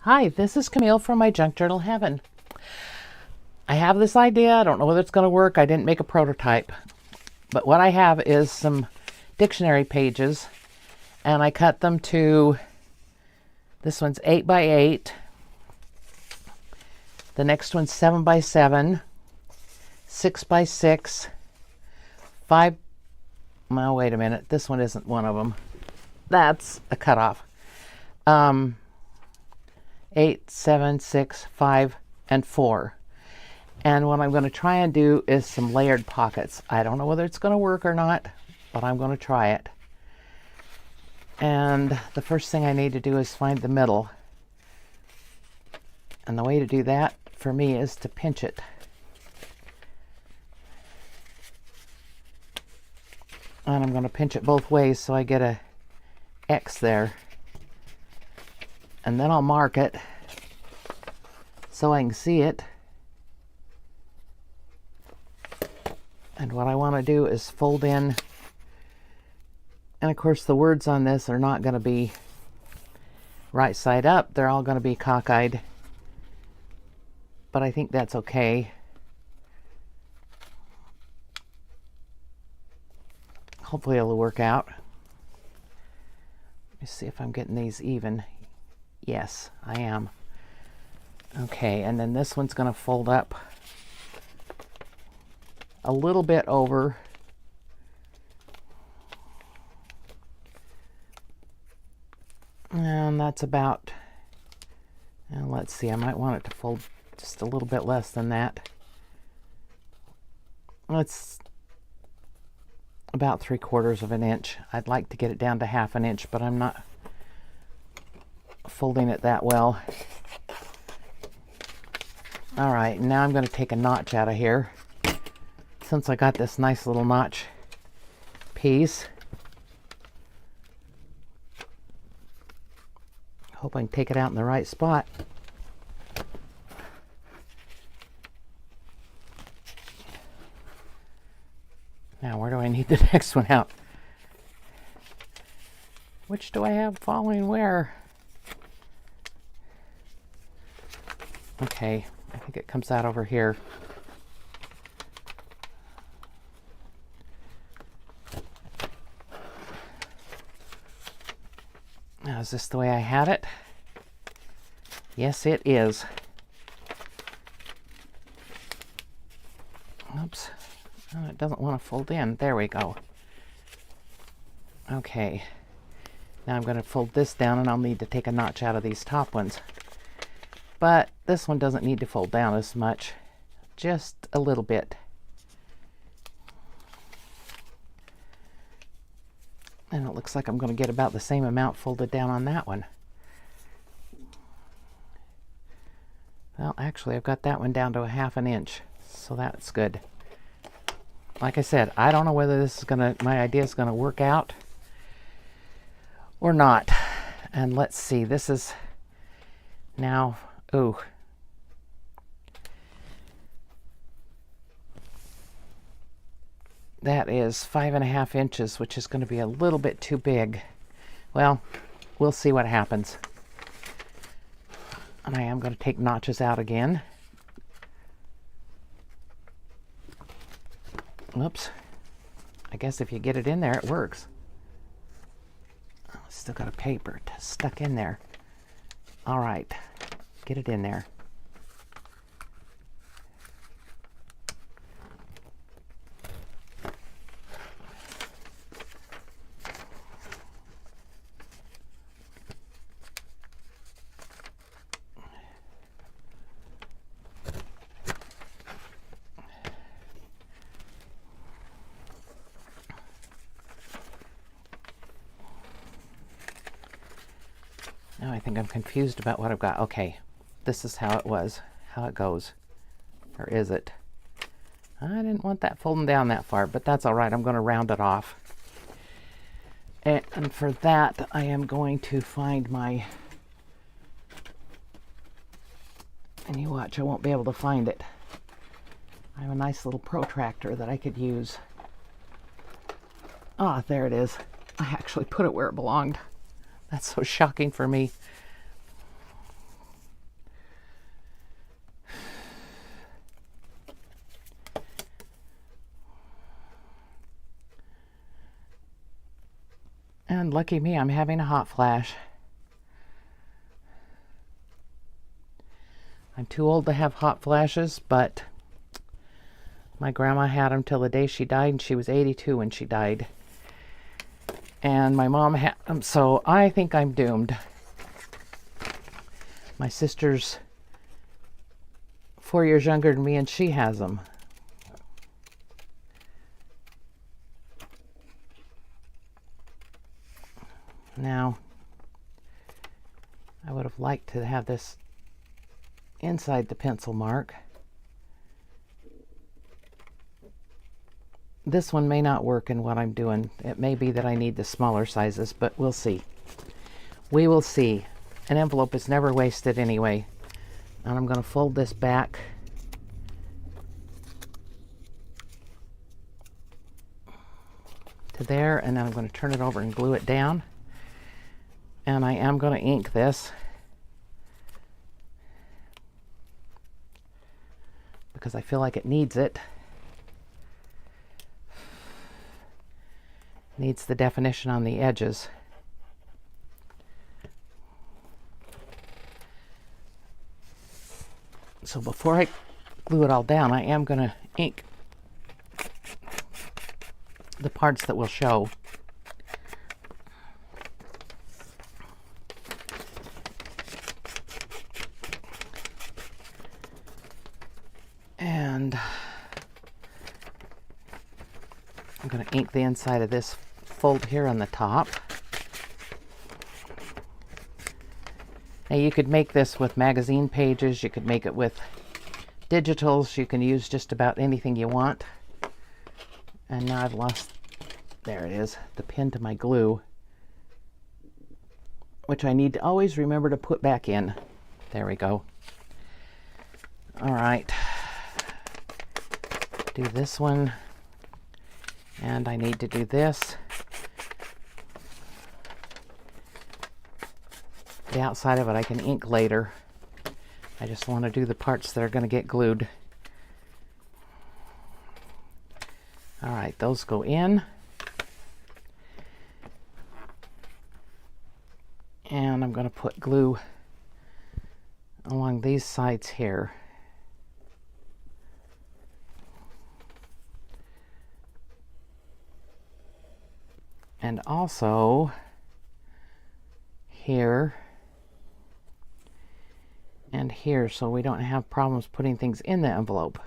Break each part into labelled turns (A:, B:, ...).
A: Hi, this is Camille from my Junk Journal Heaven. I have this idea. I don't know whether it's going to work. I didn't make a prototype. But what I have is some dictionary pages, and I cut them to, this one's 8 by 8. The next one's 7 by 7, 6 by 6, 5, well, wait a minute. This one isn't one of them. That's a cutoff. 8, 7, 6, 5, and 4. And what I'm going to try and do is some layered pockets. I don't know whether it's going to work or not, but I'm going to try it. And the first thing I need to do is find the middle. And the way to do that for me is to pinch it. And I'm going to pinch it both ways so I get a X there. And then I'll mark it so I can see it. And what I want to do is fold in. And of course the words on this are not going to be right side up. They're all going to be cockeyed. But I think that's okay. Hopefully it'll work out. Let me see if I'm getting these even. Yes, I am. Okay, and then this one's going to fold up a little bit over. And that's about, and let's see, I might want it to fold just a little bit less than that. It's about 3/4 of an inch. I'd like to get it down to 1/2 an inch, but I'm not folding it that well. All right, now I'm going to take a notch out of here. Since I got this nice little notch piece, hope I can take it out in the right spot. Now, where do I need the next one out? Which do I have following where? Okay, I think it comes out over here. Now, is this the way I had it? Yes, it is. Oops. Oh, it doesn't want to fold in. There we go. Okay. Now I'm going to fold this down, and I'll need to take a notch out of these top ones. But this one doesn't need to fold down as much. Just a little bit. And it looks like I'm going to get about the same amount folded down on that one. Well, actually, I've got that one down to 1/2 an inch, so that's good. Like I said, I don't know whether this is my idea is going to work out or not. And let's see, this is now, oh. That is 5.5 inches, which is going to be a little bit too big. Well, we'll see what happens. And I am going to take notches out again. Oops. I guess if you get it in there, it works. Oh, still got a paper stuck in there. All right. Get it in there. Now I think I'm confused about what I've got. Okay, this is how it was, how it goes. Or is it? I didn't want that folding down that far, but that's all right. I'm going to round it off. And for that, I am going to find my, and you watch, I won't be able to find it. I have a nice little protractor that I could use. Ah, there it is. I actually put it where it belonged. That's so shocking for me. And lucky me, I'm having a hot flash. I'm too old to have hot flashes, but my grandma had them till the day she died, and she was 82 when she died. And my mom had them, so I think I'm doomed. My sister's 4 years younger than me, and she has them. Now, I would have liked to have this inside the pencil mark. This one may not work in what I'm doing. It may be that I need the smaller sizes, but we'll see. We will see. An envelope is never wasted anyway. And I'm going to fold this back to there, and then I'm going to turn it over and glue it down. And I am going to ink this because I feel like it needs it. Needs the definition on the edges. So before I glue it all down, I am going to ink the parts that will show. And I'm going to ink the inside of this fold here on the top. Now you could make this with magazine pages, you could make it with digitals, you can use just about anything you want. And now I've lost, there it is, the pin to my glue, which I need to always remember to put back in. There we go. All right, do this one, and I need to do this. The outside of it I can ink later. I just want to do the parts that are going to get glued. All right, those go in. And I'm going to put glue along these sides here. And also here and here, so we don't have problems putting things in the envelope.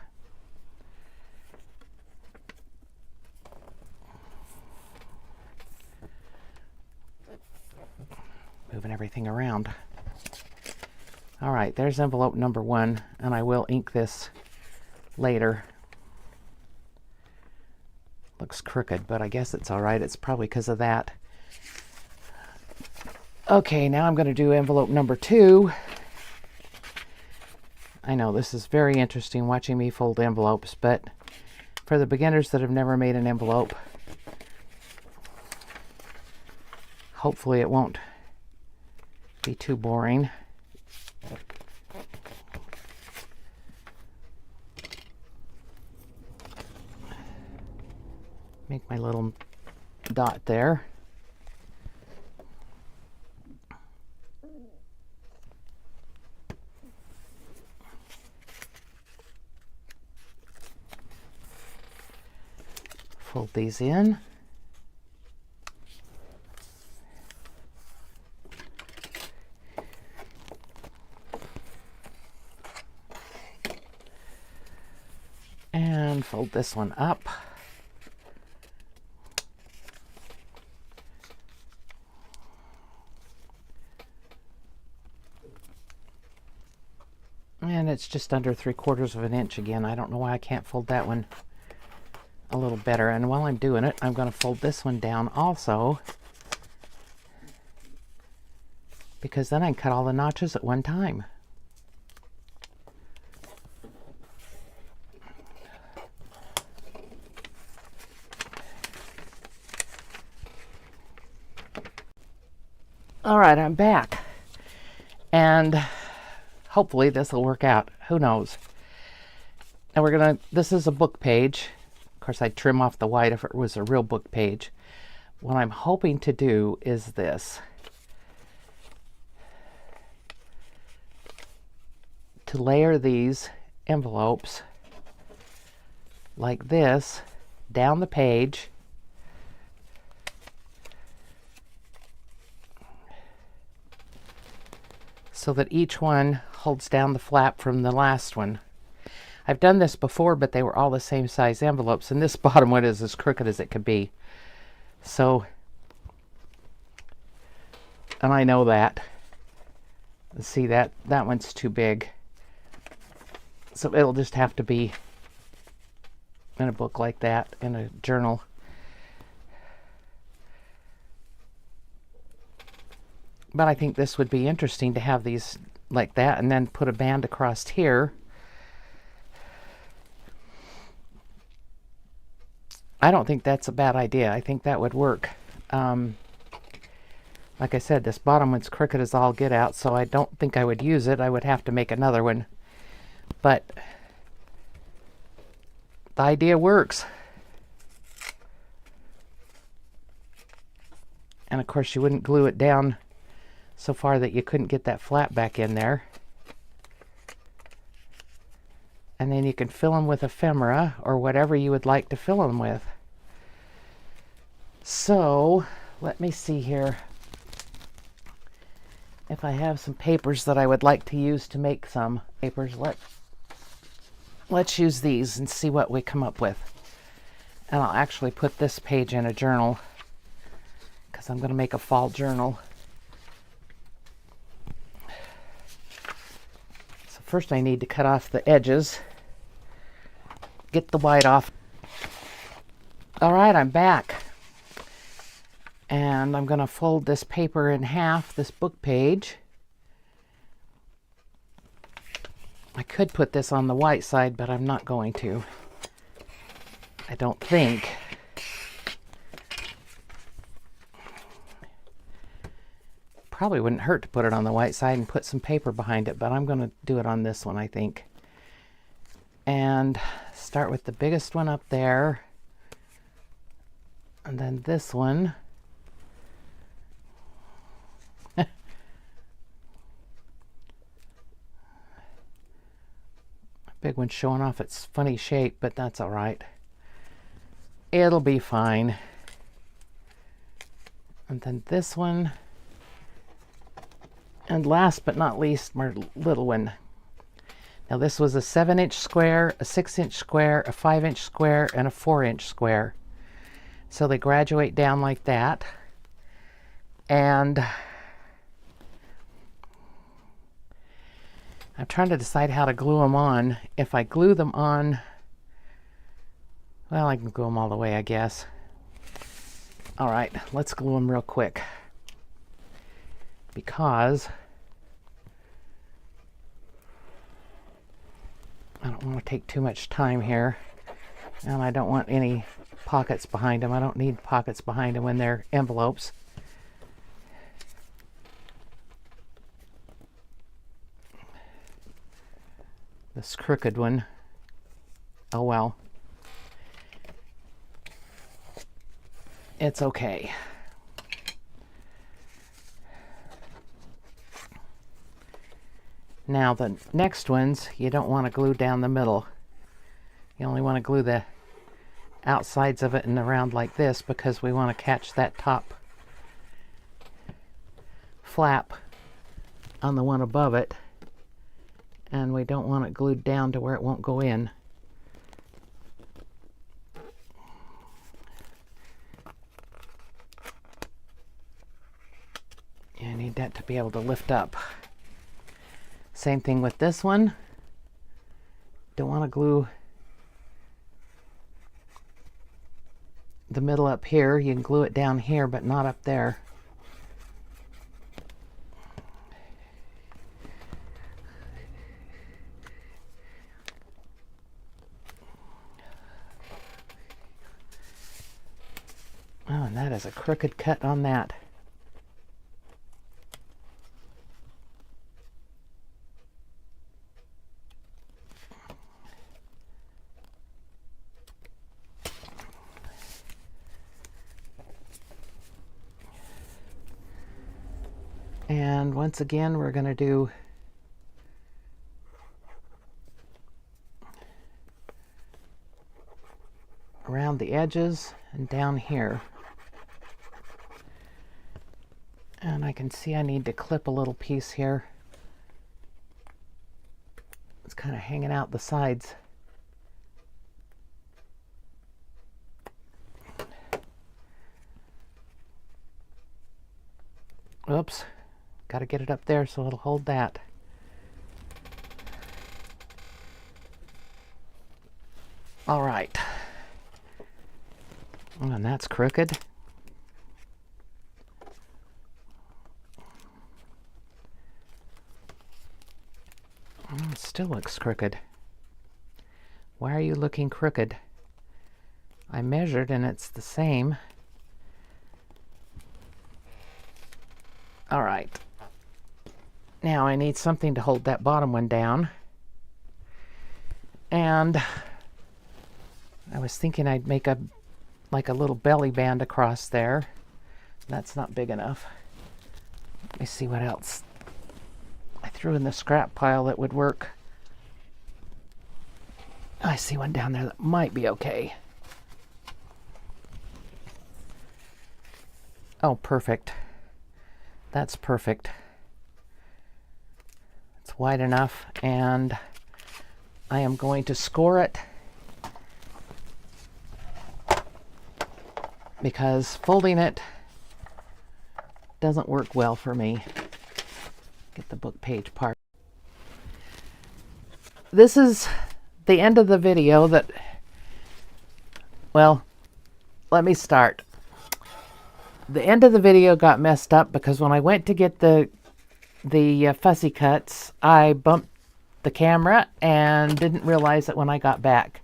A: Moving everything around. All right, there's envelope number 1, and I will ink this later. Looks crooked, but I guess it's all right. It's probably because of that. Okay, now I'm going to do envelope number 2. I know this is very interesting watching me fold envelopes, but for the beginners that have never made an envelope, hopefully it won't be too boring. Make my little dot there. Fold these in. And fold this one up. And it's just under 3/4 of an inch again. I don't know why I can't fold that one a little better. And while I'm doing it, I'm going to fold this one down also, because then I can cut all the notches at one time. All right, I'm back, and hopefully this will work out. Who knows? Now this is a book page. Of course, I'd trim off the white if it was a real book page, what I'm hoping to do is this. To layer these envelopes like this down the page, so that each one holds down the flap from the last one. I've done this before, but they were all the same size envelopes, and this bottom one is as crooked as it could be. So, and I know that. See, that one's too big. So it'll just have to be in a book like that, in a journal. But I think this would be interesting to have these like that and then put a band across here. I don't think that's a bad idea. I think that would work. Like I said, this bottom one's crooked as all get out, so I don't think I would use it. I would have to make another one. But the idea works. And of course you wouldn't glue it down so far that you couldn't get that flap back in there. And then you can fill them with ephemera or whatever you would like to fill them with. So let me see here if I have some papers that I would like to use to make some papers. Let's use these and see what we come up with. And I'll actually put this page in a journal because I'm going to make a fall journal. So first I need to cut off the edges, get the white off. All right, I'm back. And I'm going to fold this paper in half, this book page. I could put this on the white side, but I'm not going to. I don't think. Probably wouldn't hurt to put it on the white side and put some paper behind it, but I'm going to do it on this one, I think. And start with the biggest one up there. And then this one. Big one showing off its funny shape, but that's all right. It'll be fine. And then this one. And last but not least, my little one. Now this was a 7-inch square, a 6-inch square, a 5-inch square, and a 4-inch square. So they graduate down like that. And I'm trying to decide how to glue them on. If I glue them on, well, I can glue them all the way, I guess. All right, let's glue them real quick. Because I don't want to take too much time here. And I don't want any pockets behind them. I don't need pockets behind them when they're envelopes. This crooked one. Oh well. It's okay. Now the next ones, you don't want to glue down the middle. You only want to glue the outsides of it and around like this because we want to catch that top flap on the one above it. And we don't want it glued down to where it won't go in. You need that to be able to lift up. Same thing with this one. Don't want to glue the middle up here. You can glue it down here, but not up there. Oh, and that is a crooked cut on that. And once again, we're going to do around the edges and down here. And I can see I need to clip a little piece here. It's kind of hanging out the sides. Oops, got to get it up there so it'll hold that. All right. And that's crooked. It still looks crooked. Why are you looking crooked? I measured and it's the same. All right. Now I need something to hold that bottom one down. And I was thinking I'd make like a little belly band across there. That's not big enough. Let me see what else I threw in the scrap pile that would work. I see one down there that might be okay. Oh, perfect. That's perfect. It's wide enough, and I am going to score it because folding it doesn't work well for me. Get the book page part. This is the end of the video that, well, let me start. The end of the video got messed up because when I went to get the fussy cuts, I bumped the camera and didn't realize it when I got back.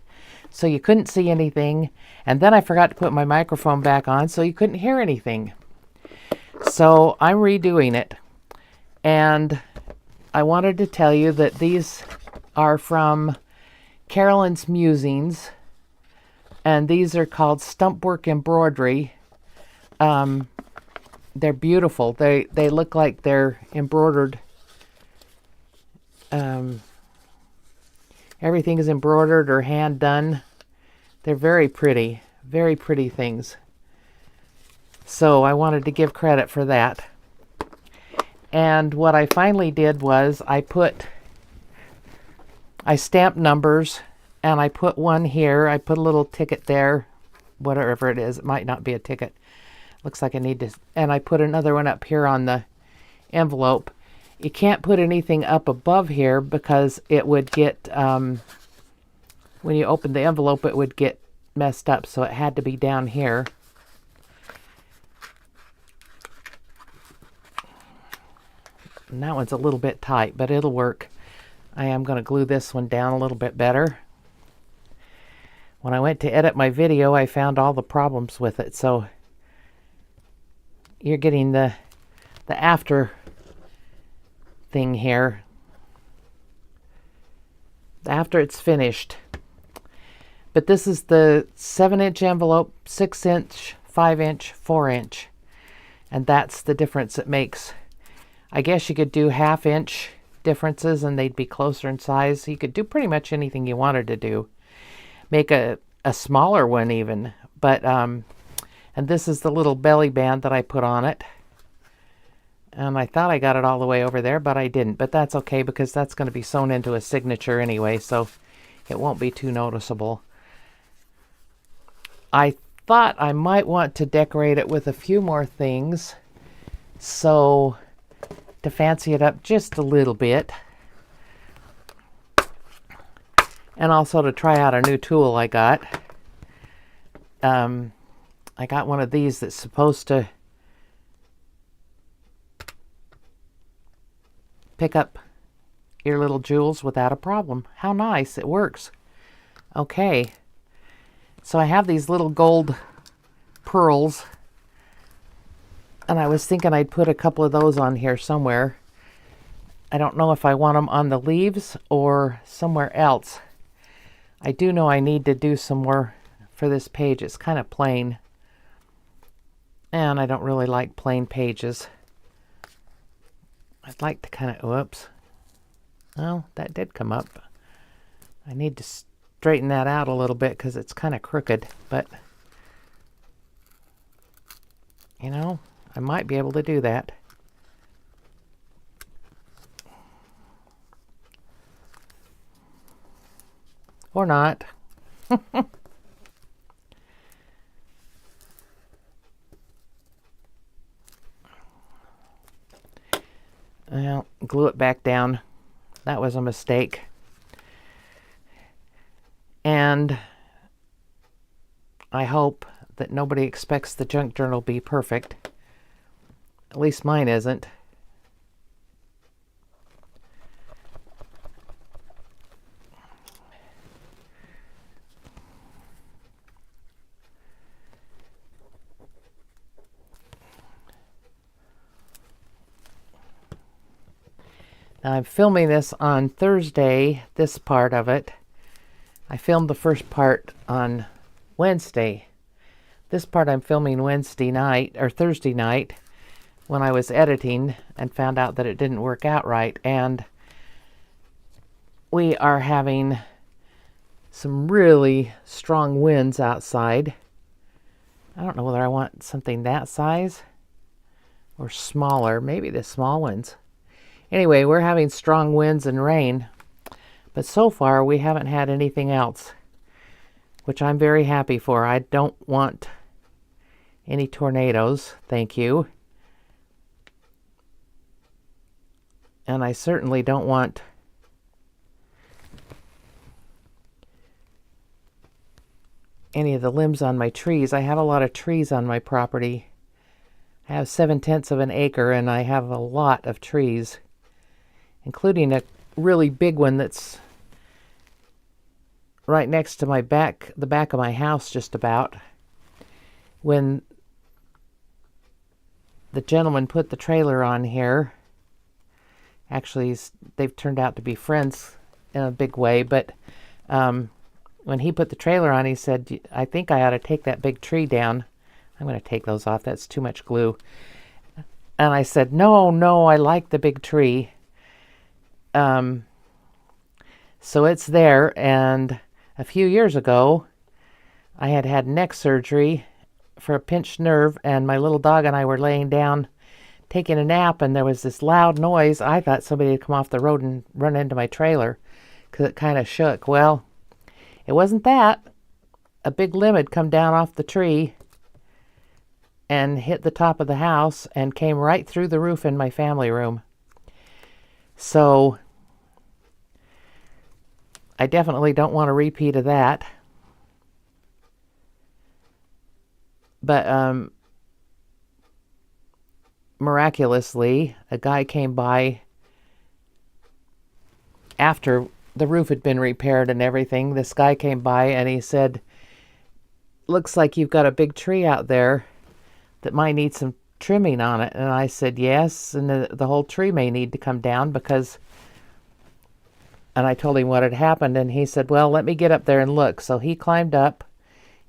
A: So you couldn't see anything, and then I forgot to put my microphone back on, so you couldn't hear anything. So I'm redoing it, and I wanted to tell you that these are from Carolyn's Musings, and these are called Stumpwork Embroidery. They're beautiful. They look like they're embroidered. Everything is embroidered or hand done. They're very pretty things. So I wanted to give credit for that. And what I finally did was I stamped numbers, and I put one here. I put a little ticket there, whatever it is. It might not be a ticket. Looks like I need to, and I put another one up here on the envelope. You can't put anything up above here because it would get, when you open the envelope, it would get messed up. So it had to be down here. And that one's a little bit tight, but it'll work. I am going to glue this one down a little bit better. When I went to edit my video, I found all the problems with it. So you're getting the after thing here. After it's finished. But this is the 7-inch envelope, 6-inch, 5-inch, 4-inch. And that's the difference it makes. I guess you could do 1/2-inch differences and they'd be closer in size. You could do pretty much anything you wanted to do. Make a smaller one even. But, and this is the little belly band that I put on it. And I thought I got it all the way over there, but I didn't. But that's okay because that's going to be sewn into a signature anyway, so it won't be too noticeable. I thought I might want to decorate it with a few more things, so to fancy it up just a little bit. And also to try out a new tool I got. I got one of these that's supposed to pick up your little jewels without a problem. How nice, it works. Okay, so I have these little gold pearls, and I was thinking I'd put a couple of those on here somewhere. I don't know if I want them on the leaves or somewhere else. I do know I need to do some more for this page. It's kind of plain, and I don't really like plain pages. I'd like to kind of, whoops. Well, that did come up. I need to straighten that out a little bit because it's kind of crooked, but you know, I might be able to do that. Or not. Well, glue it back down. That was a mistake. And I hope that nobody expects the junk journal to be perfect. At least mine isn't. Now I'm filming this on Thursday, this part of it. I filmed the first part on Wednesday. This part I'm filming Wednesday night, or Thursday night, when I was editing and found out that it didn't work out right. And we are having some really strong winds outside. I don't know whether I want something that size or smaller, maybe the small ones. Anyway, we're having strong winds and rain, but so far we haven't had anything else, which I'm very happy for. I don't want any tornadoes, thank you. And I certainly don't want any of the limbs on my trees. I have a lot of trees on my property. I have 7/10 of an acre and I have a lot of trees, including a really big one that's right next to the back of my house just about. When the gentleman put the trailer on here, actually they've turned out to be friends in a big way, but when he put the trailer on, he said, I think I ought to take that big tree down. I'm going to take those off, that's too much glue. And I said, no, I like the big tree. So it's there, and a few years ago I had neck surgery for a pinched nerve, and my little dog and I were laying down taking a nap, and there was this loud noise. I thought somebody had come off the road and run into my trailer because it kind of shook. Well, it wasn't that. A big limb had come down off the tree and hit the top of the house and came right through the roof in my family room. So I definitely don't want a repeat of that. But miraculously, a guy came by after the roof had been repaired and everything. This guy came by and he said, looks like you've got a big tree out there that might need some trimming on it. And I said, yes, and the whole tree may need to come down because... And I told him what had happened, and he said, well, let me get up there and look. So he climbed up.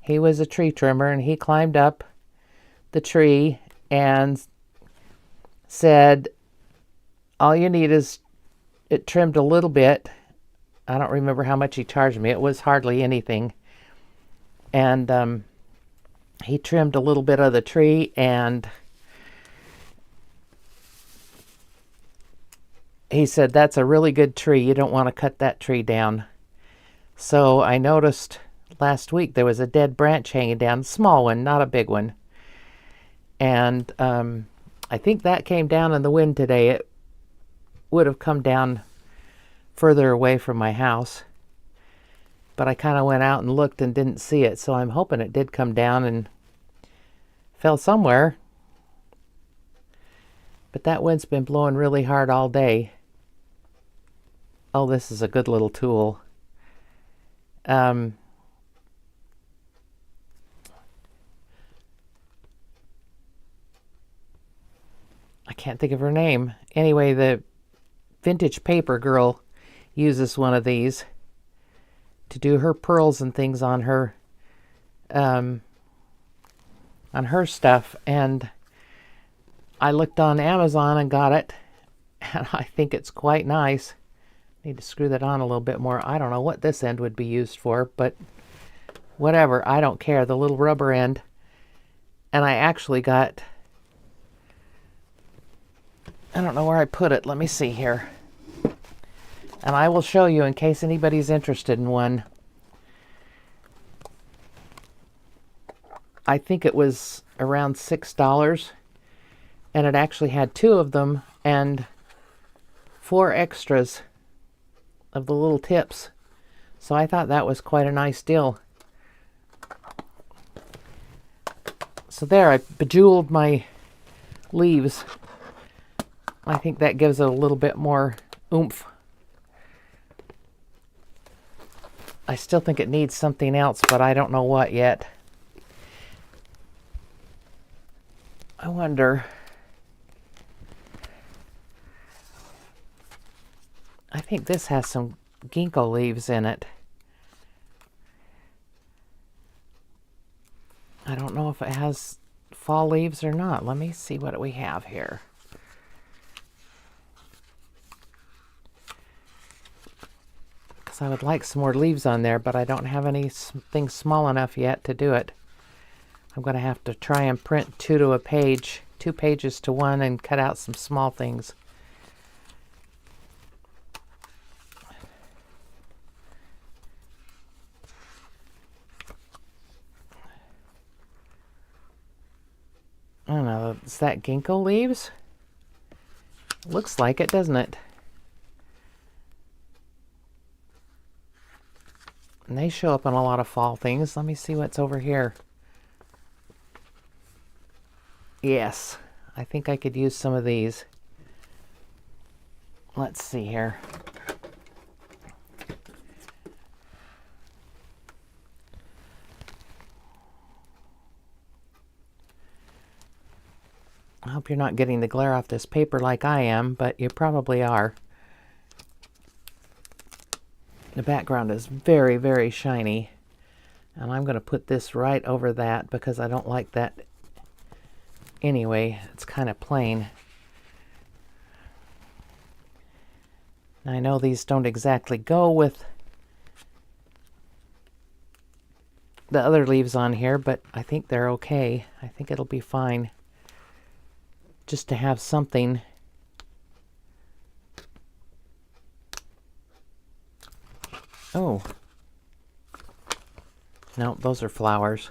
A: He was a tree trimmer, and he climbed up the tree and said, all you need is it trimmed a little bit. I don't remember how much he charged me. It was hardly anything. And he trimmed a little bit of the tree, and he said, that's a really good tree. You don't want to cut that tree down. So I noticed last week there was a dead branch hanging down, a small one, not a big one. And I think that came down in the wind today. It would have come down further away from my house. But I kind of went out and looked and didn't see it. So I'm hoping it did come down and fell somewhere. But that wind's been blowing really hard all day. Oh, this is a good little tool. I can't think of her name. Anyway, the vintage paper girl uses one of these to do her pearls and things on her stuff. And I looked on Amazon and got it. And I think it's quite nice. Need to screw that on a little bit more. I don't know what this end would be used for, but whatever. I don't care. The little rubber end. And I actually got... I don't know where I put it. Let me see here. And I will show you in case anybody's interested in one. I think it was around $6. And it actually had 2 of them and 4 extras of the little tips. So I thought that was quite a nice deal. So there, I bejeweled my leaves. I think that gives it a little bit more oomph. I still think it needs something else, but I don't know what yet. I wonder... I think this has some ginkgo leaves in it. I don't know if it has fall leaves or not. Let me see what we have here. Because I would like some more leaves on there, but I don't have anything small enough yet to do it. I'm going to have to try and print 2 to a page, 2 pages to 1, and cut out some small things. I don't know, is that ginkgo leaves? Looks like it, doesn't it? And they show up in a lot of fall things. Let me see what's over here. Yes, I think I could use some of these. Let's see here. I hope you're not getting the glare off this paper like I am, but you probably are. The background is very, very shiny. And I'm going to put this right over that because I don't like that anyway. It's kind of plain. I know these don't exactly go with the other leaves on here, but I think they're okay. I think it'll be fine. Just to have something. Oh. No, those are flowers.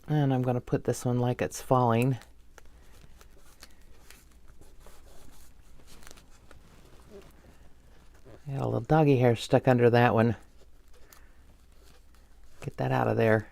A: And I'm going to put this one like it's falling. Got a little doggy hair stuck under that one. Get that out of there.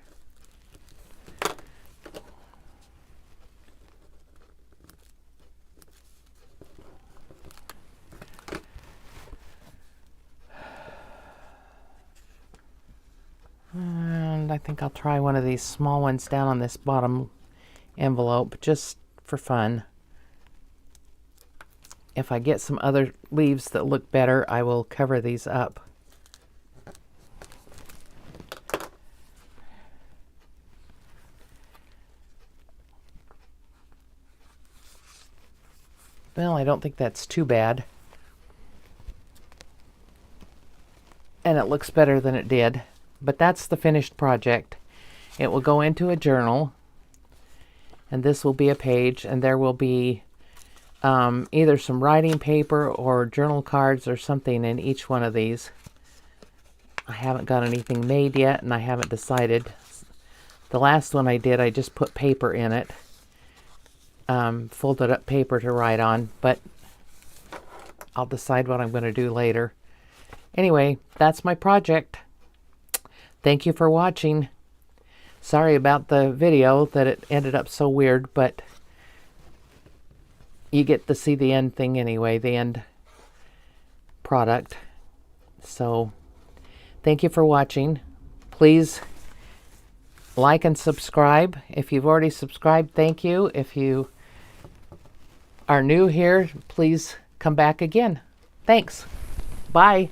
A: And I think I'll try one of these small ones down on this bottom envelope just for fun. If I get some other leaves that look better, I will cover these up. Well, I don't think that's too bad. And it looks better than it did. But that's the finished project. It will go into a journal. And this will be a page. And there will be either some writing paper or journal cards or something in each one of these. I haven't got anything made yet, and I haven't decided. The last one I did, I just put paper in it. Folded up paper to write on, but I'll decide what I'm going to do later. Anyway, that's my project. Thank you for watching. Sorry about the video that it ended up so weird, but you get to see the end thing anyway, the end product. So, thank you for watching. Please like and subscribe. If you've already subscribed, thank you. If you are new here, please come back again. Thanks. Bye.